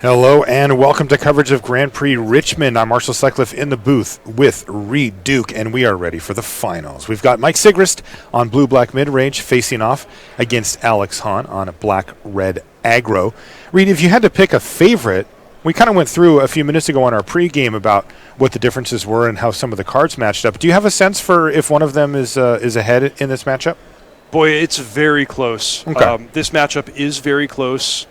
Hello and welcome to coverage of Grand Prix Richmond. I'm Marshall Sutcliffe in the booth with Reed Duke, and we are ready for the finals. We've got Mike Sigrist on blue-black mid-range facing off against Alex Hahn on a black-red aggro. Reed, if you had to pick a favorite, we kind of went through a few minutes ago on our pregame about what the differences were and how some of the cards matched up. Do you have a sense for if one of them is ahead in this matchup? Boy, it's very close. Okay. This matchup is very close.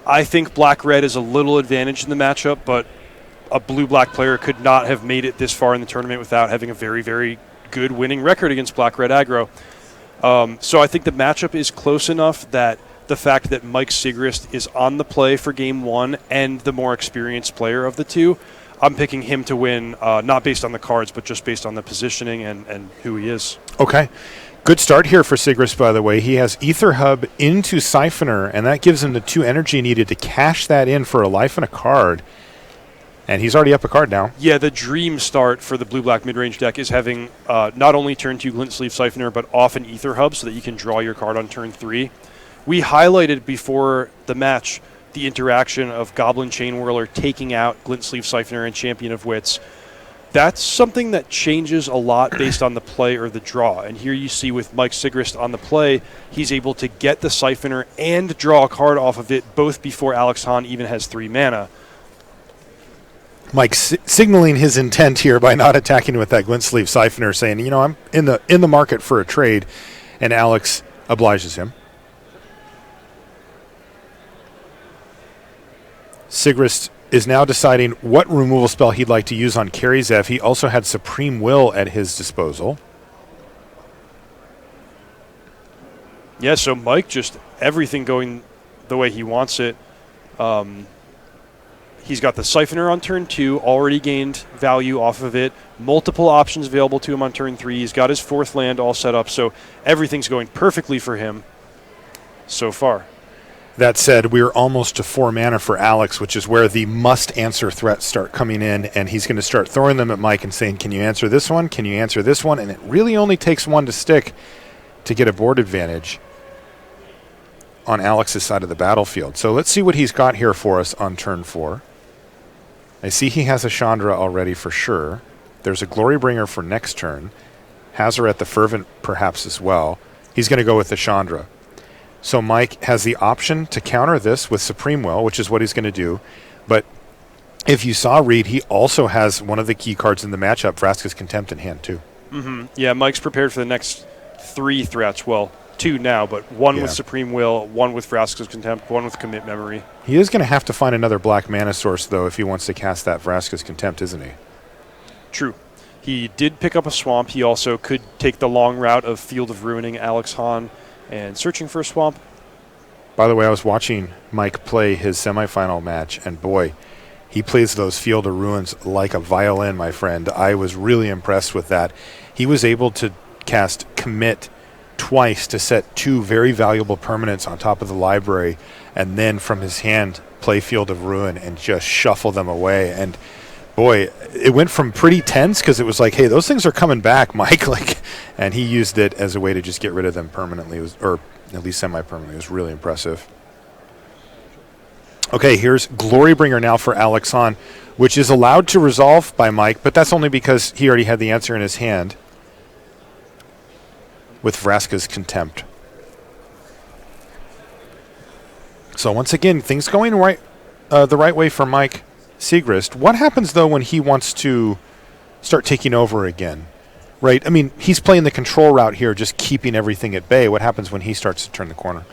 I think black-red is a little advantage in the matchup, but a blue-black player could not have made it this far in the tournament without having a very, very good winning record against black-red aggro. So I think the matchup is close enough that the fact that Mike Sigrist is on the play for Game 1 and the more experienced player of the two, I'm picking him to win, not based on the cards, but just based on the positioning and who he is. Okay. Good start here for Sigrist, by the way. He has Ether Hub into Siphoner, and that gives him the 2 energy needed to cash that in for a life and a card. And he's already up a card now. Yeah, the dream start for the blue-black mid-range deck is having not only turn 2 Glint Sleeve Siphoner, but off an Ether Hub so that you can draw your card on turn 3. We highlighted before the match the interaction of Goblin Chain Whirler taking out Glint Sleeve Siphoner and Champion of Wits. That's something that changes a lot based on the play or the draw. And here you see with Mike Sigrist on the play, he's able to get the Siphoner and draw a card off of it both before Alex Hahn even has 3 mana. Mike signaling his intent here by not attacking with that Glint Sleeve Siphoner, saying, you know, I'm in the market for a trade, and Alex obliges him. Sigrist is now deciding what removal spell he'd like to use on Karizev. He also had Supreme Will at his disposal. Yeah, so Mike just everything going the way he wants it. He's got the Siphoner on turn 2, already gained value off of it. Multiple options available to him on turn 3. He's got his 4th land all set up, so everything's going perfectly for him so far. That said, we're almost to 4 mana for Alex, which is where the must-answer threats start coming in, and he's going to start throwing them at Mike and saying, can you answer this one? Can you answer this one? And it really only takes one to stick to get a board advantage on Alex's side of the battlefield. So let's see what he's got here for us on turn 4. I see he has a Chandra already for sure. There's a Glorybringer for next turn. Hazaret the Fervent perhaps as well. He's going to go with the Chandra. So Mike has the option to counter this with Supreme Will, which is what he's going to do. But if you saw Reed, he also has one of the key cards in the matchup, Vraska's Contempt, in hand too. Mm-hmm. Yeah, Mike's prepared for the next 3 threats. Well, 2 now, but 1 with Supreme Will, 1 with Vraska's Contempt, 1 with Commit Memory. He is going to have to find another black mana source, though, if he wants to cast that Vraska's Contempt, isn't he? True. He did pick up a swamp. He also could take the long route of Field of Ruining Alex Hahn and searching for a swamp. By the way, I was watching Mike play his semifinal match, and boy, he plays those Field of Ruins like a violin, my friend. I was really impressed with that. He was able to cast Commit twice to set 2 very valuable permanents on top of the library, and then from his hand play Field of Ruin and just shuffle them away. And boy, it went from pretty tense because it was like, hey, those things are coming back, Mike. And he used it as a way to just get rid of them permanently, or at least semi-permanently. It was really impressive. Okay, here's Glorybringer now for Alex Hahn, which is allowed to resolve by Mike, but that's only because he already had the answer in his hand with Vraska's Contempt. So once again, things going the right way for Mike Sigrist. What happens, though, when he wants to start taking over again? Right? I mean, he's playing the control route here, just keeping everything at bay. What happens when he starts to turn the corner?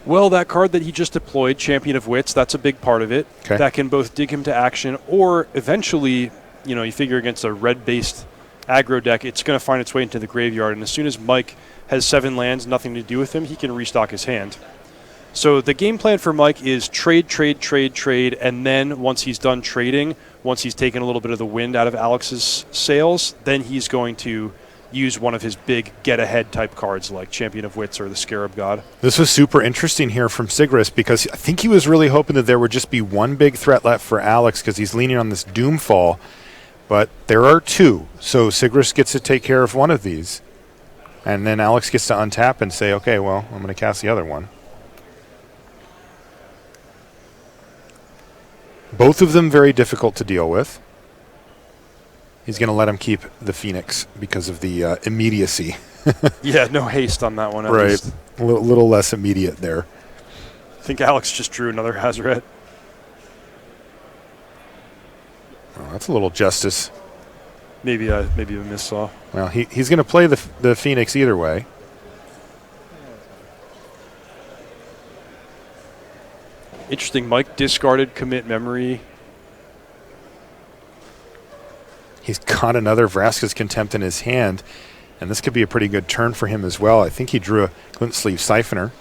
Well, that card that he just deployed, Champion of Wits, that's a big part of it. Okay. That can both dig him to action or eventually, you figure against a red-based aggro deck, it's going to find its way into the graveyard. And as soon as Mike has 7 lands, nothing to do with him, he can restock his hand. So the game plan for Mike is trade, and then once he's done trading, once he's taken a little bit of the wind out of Alex's sails, then he's going to use one of his big get-ahead type cards like Champion of Wits or the Scarab God. This was super interesting here from Sigrist because I think he was really hoping that there would just be one big threat left for Alex because he's leaning on this Doomfall, but there are 2. So Sigrist gets to take care of one of these, and then Alex gets to untap and say, okay, well, I'm going to cast the other one. Both of them very difficult to deal with. He's going to let him keep the Phoenix because of the immediacy. Yeah, no haste on that one. At Right. least. A little less immediate there. I think Alex just drew another Hazaret. Oh, that's a little justice. Maybe a missaw. Well, he's going to play the Phoenix either way. Interesting. Mike discarded commit memory. He's got another Vraska's Contempt in his hand, and this could be a pretty good turn for him as well. I think he drew a glint sleeve Siphoner.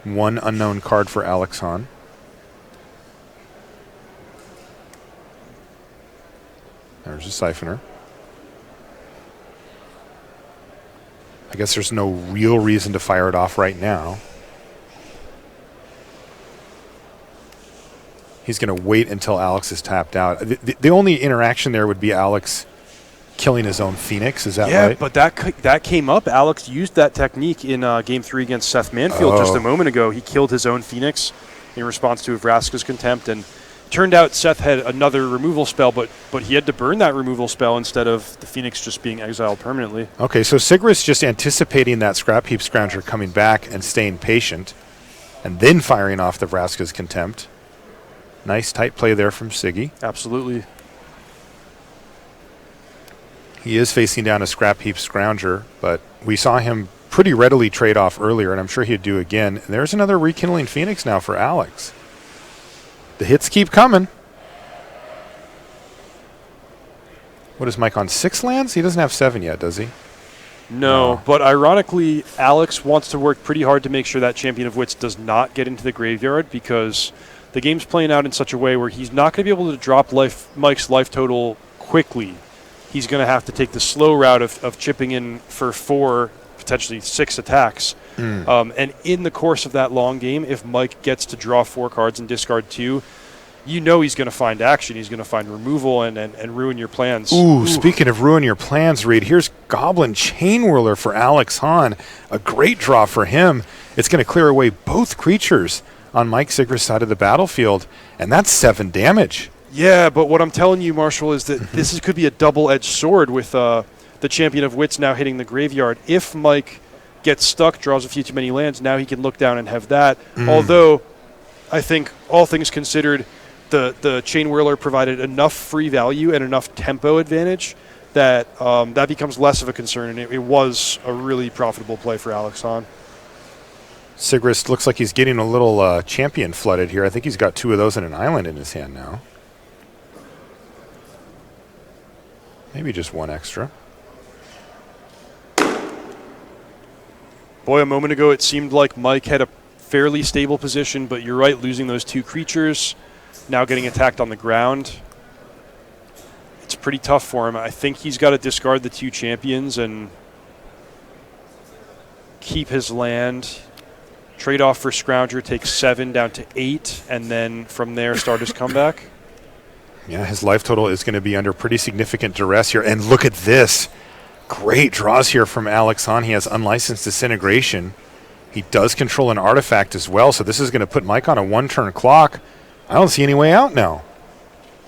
One unknown card for Alex Hahn. There's a Siphoner. I guess there's no real reason to fire it off right now. He's going to wait until Alex is tapped out. The only interaction there would be Alex killing his own Phoenix. Is that right? Yeah, but that came up. Alex used that technique in Game 3 against Seth Manfield just a moment ago. He killed his own Phoenix in response to Vraska's Contempt, and turned out Seth had another removal spell, but he had to burn that removal spell instead of the Phoenix just being exiled permanently. Okay, so Sigrid's just anticipating that Scrap Heap Scrounger coming back and staying patient, and then firing off the Vraska's Contempt. Nice tight play there from Siggy. Absolutely. He is facing down a Scrap Heap Scrounger, but we saw him pretty readily trade off earlier, and I'm sure he'd do again. And there's another Rekindling Phoenix now for Alex. The hits keep coming. What is Mike on 6 lands? He doesn't have 7 yet, does he? No, but ironically, Alex wants to work pretty hard to make sure that Champion of Wits does not get into the graveyard, because the game's playing out in such a way where he's not going to be able to drop Mike's life total quickly. He's going to have to take the slow route of chipping in for 4, potentially 6 attacks. And in the course of that long game, if Mike gets to draw 4 cards and discard 2, you know he's going to find action. He's going to find removal and ruin your plans. Ooh, speaking of ruin your plans, Reed, here's Goblin Chain Whirler for Alex Hahn. A great draw for him. It's going to clear away both creatures on Mike Sigrid's side of the battlefield, and that's 7 damage. Yeah, but what I'm telling you, Marshall, is that this could be a double-edged sword with the Champion of Wits now hitting the graveyard. If Mike gets stuck, draws a few too many lands, now he can look down and have that. Although, I think, all things considered, the Chain Whirler provided enough free value and enough tempo advantage that that becomes less of a concern, and it was a really profitable play for Alex Hahn. Sigrid looks like he's getting a little champion flooded here. I think he's got 2 of those and an island in his hand now. Maybe just 1 extra. Boy, a moment ago it seemed like Mike had a fairly stable position, but you're right, losing those 2 creatures, now getting attacked on the ground. It's pretty tough for him. I think he's got to discard the 2 champions and keep his land. Trade off for Scrounger, take 7 down to 8, and then from there start his comeback. Yeah, his life total is going to be under pretty significant duress here. And look at this. Great draws here from Alex Hahn. He has Unlicensed Disintegration. He does control an artifact as well, so this is going to put Mike on a 1-turn clock. I don't see any way out now.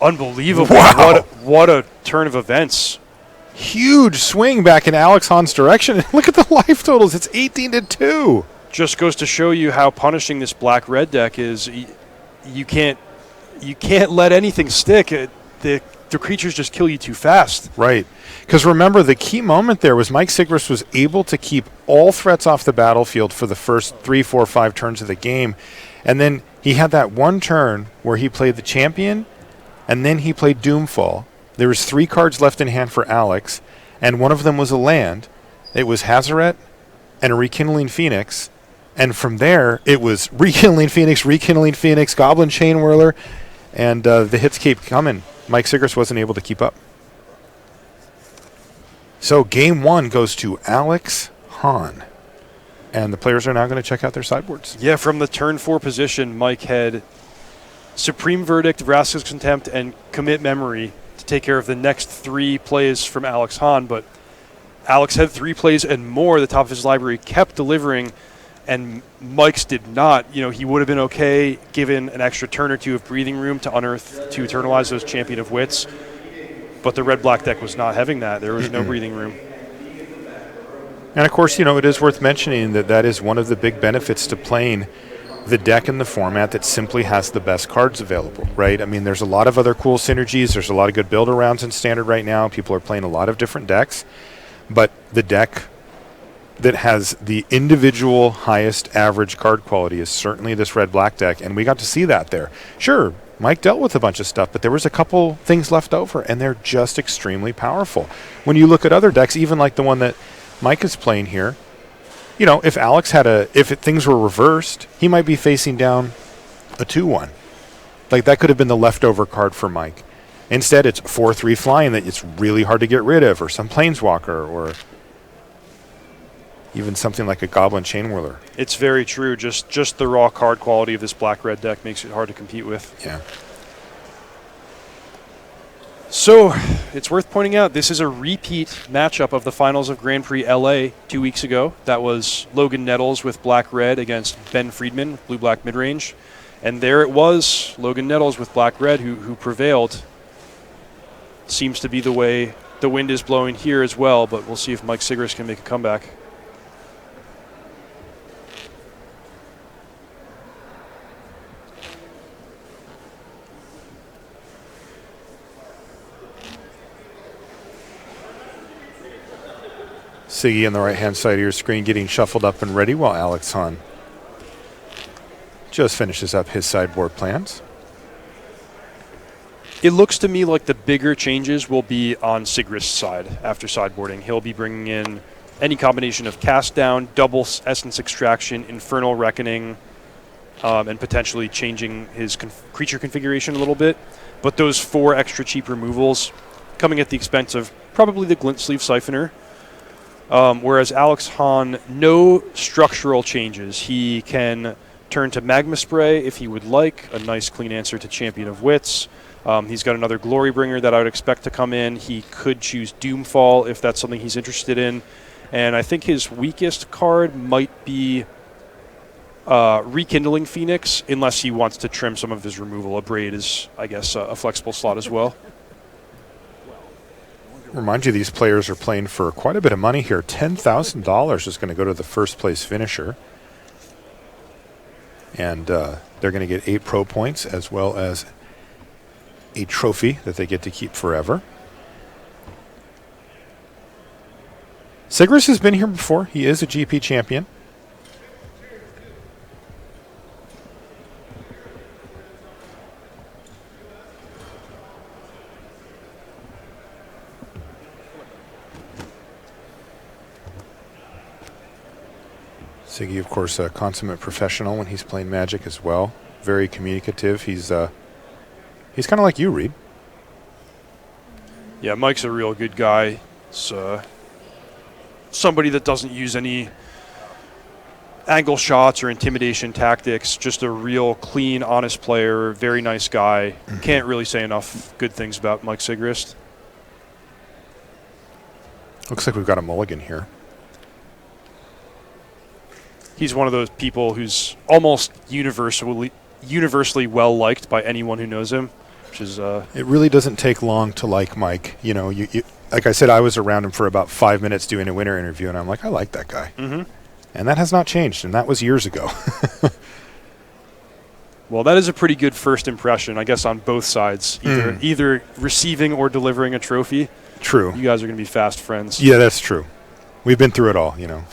Unbelievable. Wow. What a turn of events. Huge swing back in Alex Hahn's direction. And look at the life totals. It's 18-2. Just goes to show you how punishing this black-red deck is. You can't let anything stick. The creatures just kill you too fast. Right. Because remember, the key moment there was Mike Sigrid was able to keep all threats off the battlefield for the first 3, 4, 5 turns of the game. And then he had that 1 turn where he played the champion, and then he played Doomfall. There was 3 cards left in hand for Alex, and one of them was a land. It was Hazaret and a Rekindling Phoenix. And from there, it was Rekindling Phoenix, Goblin Chain Whirler, and the hits keep coming. Mike Sigrid wasn't able to keep up. So game 1 goes to Alex Hahn. And the players are now going to check out their sideboards. Yeah, from the turn 4 position, Mike had Supreme Verdict, Vraska's Contempt, and Commit Memory to take care of the next 3 plays from Alex Hahn. But Alex had 3 plays and more. The top of his library kept delivering. and Mike's did not. He would have been okay given an extra turn or two of breathing room to unearth, to eternalize those Champion of Wits. But the red-black deck was not having that. There was no breathing room. And, of course, it is worth mentioning that is one of the big benefits to playing the deck in the format that simply has the best cards available, right? I mean, there's a lot of other cool synergies. There's a lot of good build-arounds in Standard right now. People are playing a lot of different decks. But the deck that has the individual highest average card quality is certainly this red-black deck, and we got to see that there. Sure, Mike dealt with a bunch of stuff, but there was a couple things left over, and they're just extremely powerful. When you look at other decks, even like the one that Mike is playing here, if Alex things were reversed, he might be facing down a 2-1. Like, that could have been the leftover card for Mike. Instead, it's 4-3 flying that it's really hard to get rid of, or some Planeswalker, or even something like a Goblin Chainwhirler. It's very true. Just the raw card quality of this black-red deck makes it hard to compete with. Yeah. So, it's worth pointing out, this is a repeat matchup of the finals of Grand Prix LA 2 weeks ago. That was Logan Nettles with black-red against Ben Friedman, blue-black midrange. And there it was, Logan Nettles with black-red who prevailed. Seems to be the way the wind is blowing here as well, but we'll see if Mike Sigrist can make a comeback. Siggy on the right-hand side of your screen getting shuffled up and ready while Alex Hahn just finishes up his sideboard plans. It looks to me like the bigger changes will be on Sigrist's side after sideboarding. He'll be bringing in any combination of Cast Down, double Essence Extraction, Infernal Reckoning, and potentially changing his creature configuration a little bit. But those 4 extra cheap removals coming at the expense of probably the Glint Sleeve Siphoner. Whereas Alex Hahn, no structural changes. He can turn to Magma Spray if he would like, a nice clean answer to Champion of Wits. He's got another Glorybringer that I would expect to come in. He could choose Doomfall if that's something he's interested in. And I think his weakest card might be Rekindling Phoenix, unless he wants to trim some of his removal. A Braid is, I guess, a flexible slot as well. Remind you, these players are playing for quite a bit of money here. $10,000 is going to go to the first place finisher. And they're going to get 8 pro points as well as a trophy that they get to keep forever. Sigrist has been here before. He is a GP champion. Siggy, of course, a consummate professional when he's playing Magic as well. Very communicative. He's kind of like you, Reed. Yeah, Mike's a real good guy. It's somebody that doesn't use any angle shots or intimidation tactics. Just a real clean, honest player. Very nice guy. Can't really say enough good things about Mike Sigrist. Looks like we've got a mulligan here. He's one of those people who's almost universally well liked by anyone who knows him, which is. It really doesn't take long to like Mike. You know, you like I said, I was around him for about 5 minutes doing a winter interview, and I'm like, I like that guy, and that has not changed, and that was years ago. Well, that is a pretty good first impression, I guess, on both sides, either receiving or delivering a trophy. True. You guys are going to be fast friends. Yeah, that's true. We've been through it all, you know.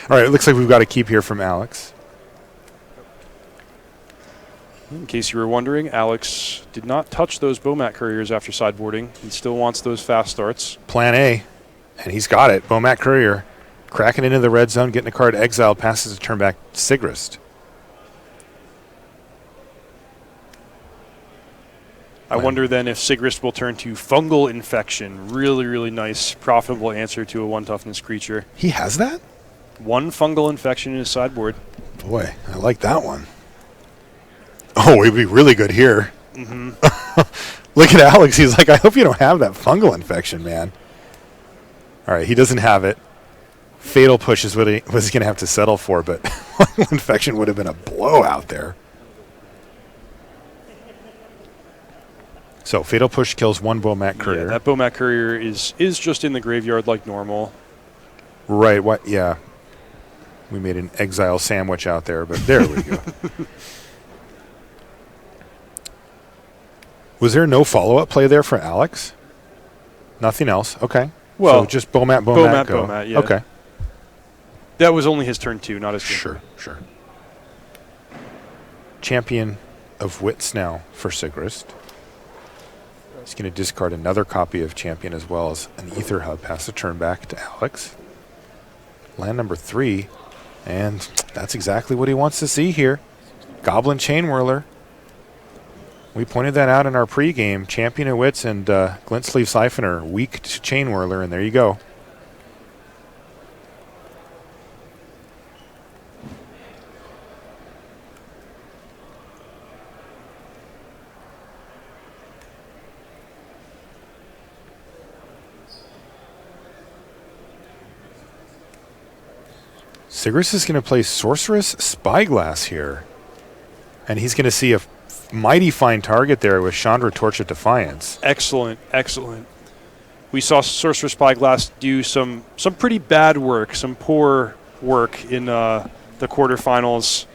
All right, it looks like we've got a keep here from Alex. In case you were wondering, Alex did not touch those Bomat Couriers after sideboarding. He still wants those fast starts. Plan A, and he's got it. Bomat Courier, cracking into the red zone, getting a card exiled, passes a turn back to Sigrist. I wonder then if Sigrist will turn to Fungal Infection. Really, really nice, profitable answer to a 1 toughness creature. He has that? 1 Fungal Infection in his sideboard. Boy, I like that one. Oh, he'd be really good here. Look at Alex. He's like, I hope you don't have that Fungal Infection, man. All right, he doesn't have it. Fatal Push is what he was going to have to settle for, but Infection would have been a blowout there. So Fatal Push kills one Bomat Courier. Yeah, that Bomat Courier is just in the graveyard like normal. Right. What? Yeah. We made an exile sandwich out there, but there we go. Was there no follow-up play there for Alex? Nothing else. Okay. Well, so just Bomat, go. Bomat, yeah. Okay. That was only his turn 2, not his turn. Sure. Champion of Wits now for Sigrist. He's going to discard another copy of Champion as well as an Ether Hub. Pass the turn back to Alex. Land number 3. And that's exactly what he wants to see here. Goblin Chain Whirler. We pointed that out in our pregame. Champion of Wits and Glint Sleeve Siphoner. Weak to Chain Whirler, and there you go. Sigrist is going to play Sorceress Spyglass here. And he's going to see a mighty fine target there with Chandra Torch of Defiance. Excellent. We saw Sorceress Spyglass do some pretty bad work, some poor work in the quarterfinals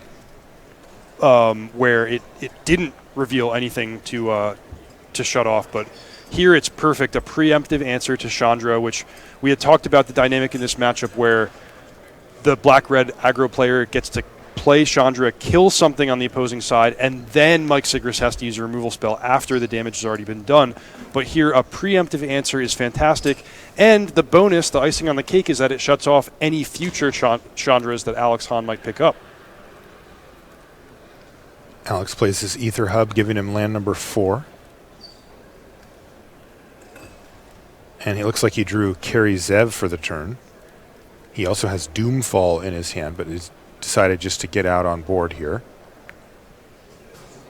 where it didn't reveal anything to shut off. But here it's perfect, a preemptive answer to Chandra, which we had talked about the dynamic in this matchup where the black-red aggro player gets to play Chandra, kill something on the opposing side, and then Mike Sigrist has to use a removal spell after the damage has already been done. But here, a preemptive answer is fantastic. And the bonus, the icing on the cake, is that it shuts off any future Chandras that Alex Hahn might pick up. Alex plays his Ether Hub, giving him land number 4. And it looks like he drew Carry Zev for the turn. He also has Doomfall in his hand, but he's decided just to get out on board here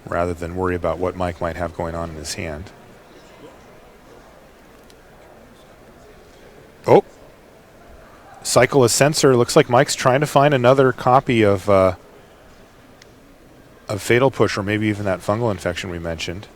rather than worry about what Mike might have going on in his hand. Oh. Cycle a Sensor. Looks like Mike's trying to find another copy of Fatal Push, or maybe even that Fungal Infection we mentioned.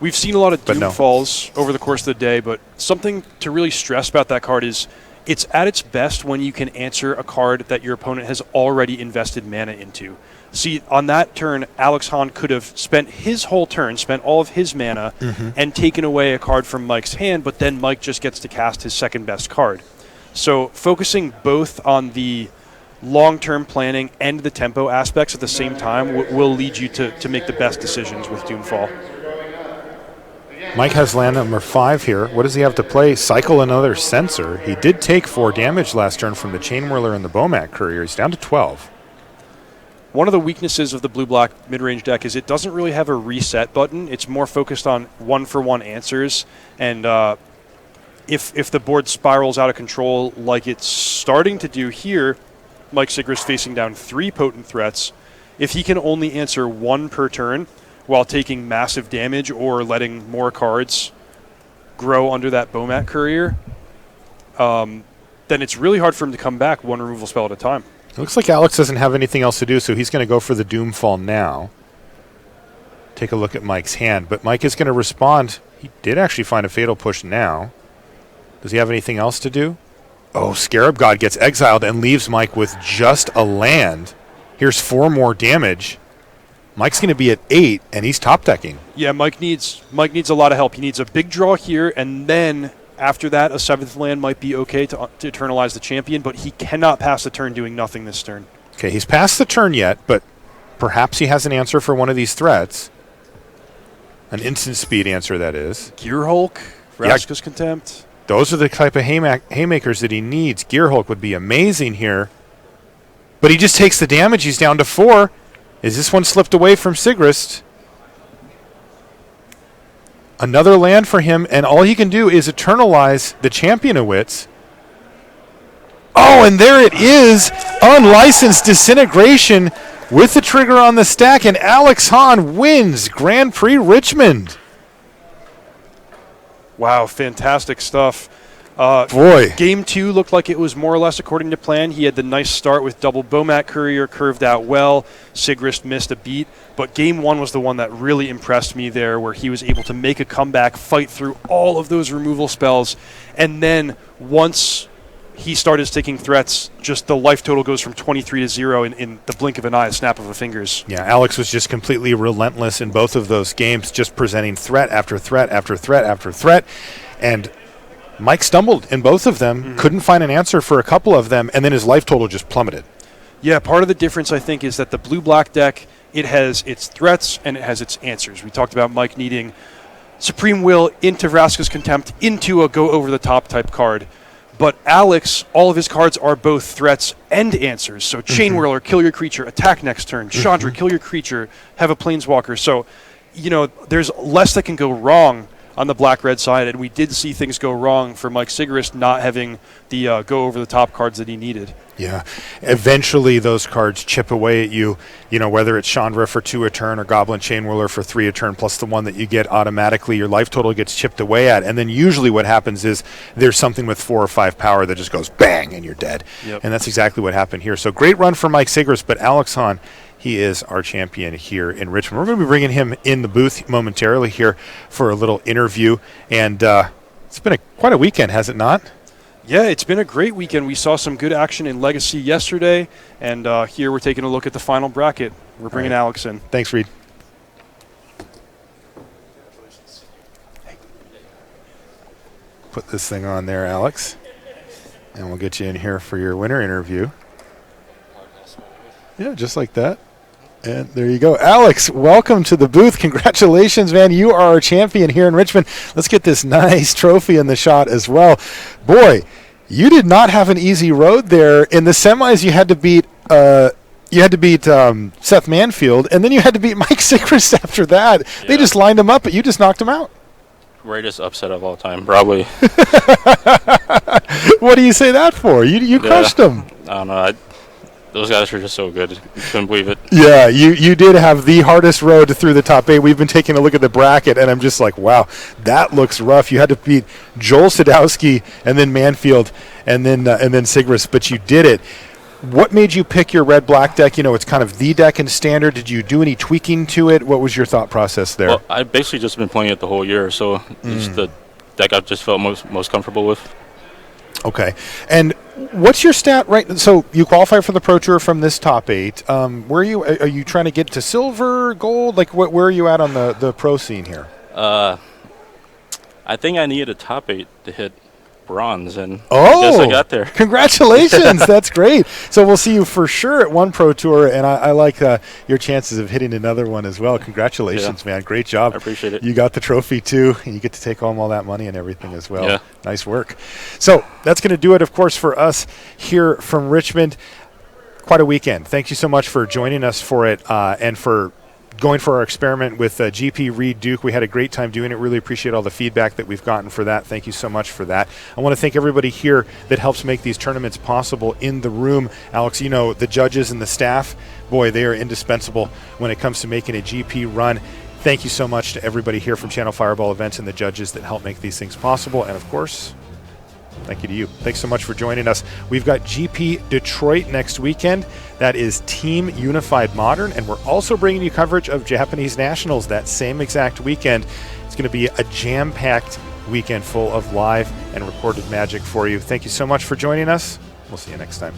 We've seen a lot of Doomfalls over the course of the day, but something to really stress about that card is it's at its best when you can answer a card that your opponent has already invested mana into. See, on that turn, Alex Hahn could have spent his whole turn, spent all of his mana, and taken away a card from Mike's hand, but then Mike just gets to cast his second best card. So focusing both on the long-term planning and the tempo aspects at the same time will lead you to make the best decisions with Doomfall. Mike has land number 5 here. What does he have to play? Cycle another Sensor. He did take 4 damage last turn from the Chain Whirler and the Bomat Courier. He's down to 12. One of the weaknesses of the blue-black mid-range deck is it doesn't really have a reset button. It's more focused on one-for-one answers. And if the board spirals out of control like it's starting to do here, Mike Sigrist facing down 3 potent threats. If he can only answer 1 per turn while taking massive damage or letting more cards grow under that Bomat Courier, then it's really hard for him to come back 1 removal spell at a time. It looks like Alex doesn't have anything else to do, so he's going to go for the Doomfall now. Take a look at Mike's hand, but Mike is going to respond. He did actually find a Fatal Push now. Does he have anything else to do? Oh, Scarab God gets exiled and leaves Mike with just a land. Here's 4 more damage. Mike's going to be at 8, and he's top decking. Yeah, Mike needs a lot of help. He needs a big draw here, and then after that, a 7th land might be okay to eternalize the champion, but he cannot pass the turn doing nothing this turn. Okay, he's passed the turn yet, but perhaps he has an answer for one of these threats. An instant speed answer, that is. Gear Hulk, Vraska's Contempt. Those are the type of haymakers that he needs. Gear Hulk would be amazing here. But he just takes the damage. He's down to 4. Is this one slipped away from Sigrist? Another land for him, and all he can do is eternalize the Champion of Wits. Oh, and there it is! Unlicensed Disintegration with the trigger on the stack, and Alex Hahn wins Grand Prix Richmond. Wow, fantastic stuff. Boy. Game 2 looked like it was more or less according to plan. He had the nice start with double Bomat Courier, curved out well. Sigrist missed a beat. But Game 1 was the one that really impressed me there, where he was able to make a comeback, fight through all of those removal spells. And then once he started sticking threats, just the life total goes from 23 to 0 in the blink of an eye, a snap of a fingers. Yeah, Alex was just completely relentless in both of those games, just presenting threat after threat after threat after threat. And Mike stumbled in both of them, couldn't find an answer for a couple of them, and then his life total just plummeted. Yeah, part of the difference, I think, is that the blue-black deck, it has its threats and it has its answers. We talked about Mike needing Supreme Will into Vraska's Contempt into a go-over-the-top type card. But Alex, all of his cards are both threats and answers. So Chain Whirler, kill your creature, attack next turn. Chandra, kill your creature, have a Planeswalker. So, there's less that can go wrong on the black-red side, and we did see things go wrong for Mike Sigrist not having the go-over-the-top cards that he needed. Yeah. Eventually, those cards chip away at you, whether it's Chandra for 2 a turn or Goblin Chain Whirler for 3 a turn, plus the one that you get automatically, your life total gets chipped away at. And then usually what happens is there's something with 4 or 5 power that just goes bang, and you're dead. Yep. And that's exactly what happened here. So great run for Mike Sigrist, but Alex Hahn, he is our champion here in Richmond. We're going to be bringing him in the booth momentarily here for a little interview. And it's been quite a weekend, has it not? Yeah, it's been a great weekend. We saw some good action in Legacy yesterday, and here we're taking a look at the final bracket. We're bringing Alex in. Thanks, Reed. Put this thing on there, Alex, and we'll get you in here for your winner interview. Yeah, just like that. And there you go. Alex, welcome to the booth. Congratulations, man. You are our champion here in Richmond. Let's get this nice trophy in the shot as well. Boy, you did not have an easy road there. In the semis, you had to beat Seth Manfield, and then you had to beat Mike Sigrist after that. Yeah. They just lined him up, but you just knocked him out. Greatest upset of all time, probably. What do you say that for? You crushed him. I don't know. Those guys are just so good. You couldn't believe it. Yeah, you did have the hardest road through the top 8. We've been taking a look at the bracket, and I'm just like, wow, that looks rough. You had to beat Joel Sadowski and then Manfield and then Sigrist, but you did it. What made you pick your red-black deck? It's kind of the deck in Standard. Did you do any tweaking to it? What was your thought process there? Well, I've basically just been playing it the whole year, so it's the deck I've just felt most comfortable with. Okay. And what's your stat right? So you qualify for the Pro Tour from this top 8. Where are you trying to get to silver, gold? Like where are you at on the pro scene here? I think I needed a top 8 to hit bronze, and I guess I got there. Congratulations. That's great. So we'll see you for sure at one Pro Tour, and I like your chances of hitting another one as well. Congratulations, man. Great job. I appreciate it. You got the trophy too, and you get to take home all that money and everything as well. Yeah. Nice work. So that's going to do it, of course, for us here from Richmond. Quite a weekend. Thank you so much for joining us for it and for going for our experiment with GP Reed Duke. We had a great time doing it. Really appreciate all the feedback that we've gotten for that. Thank you so much for that. I want to thank everybody here that helps make these tournaments possible in the room. Alex, the judges and the staff, boy, they are indispensable when it comes to making a GP run. Thank you so much to everybody here from Channel Fireball Events and the judges that help make these things possible. And, of course, thank you to you. Thanks so much for joining us. We've got GP Detroit next weekend. That is Team Unified Modern, and we're also bringing you coverage of Japanese Nationals that same exact weekend. It's going to be a jam-packed weekend full of live and recorded magic for you. Thank you so much for joining us. We'll see you next time.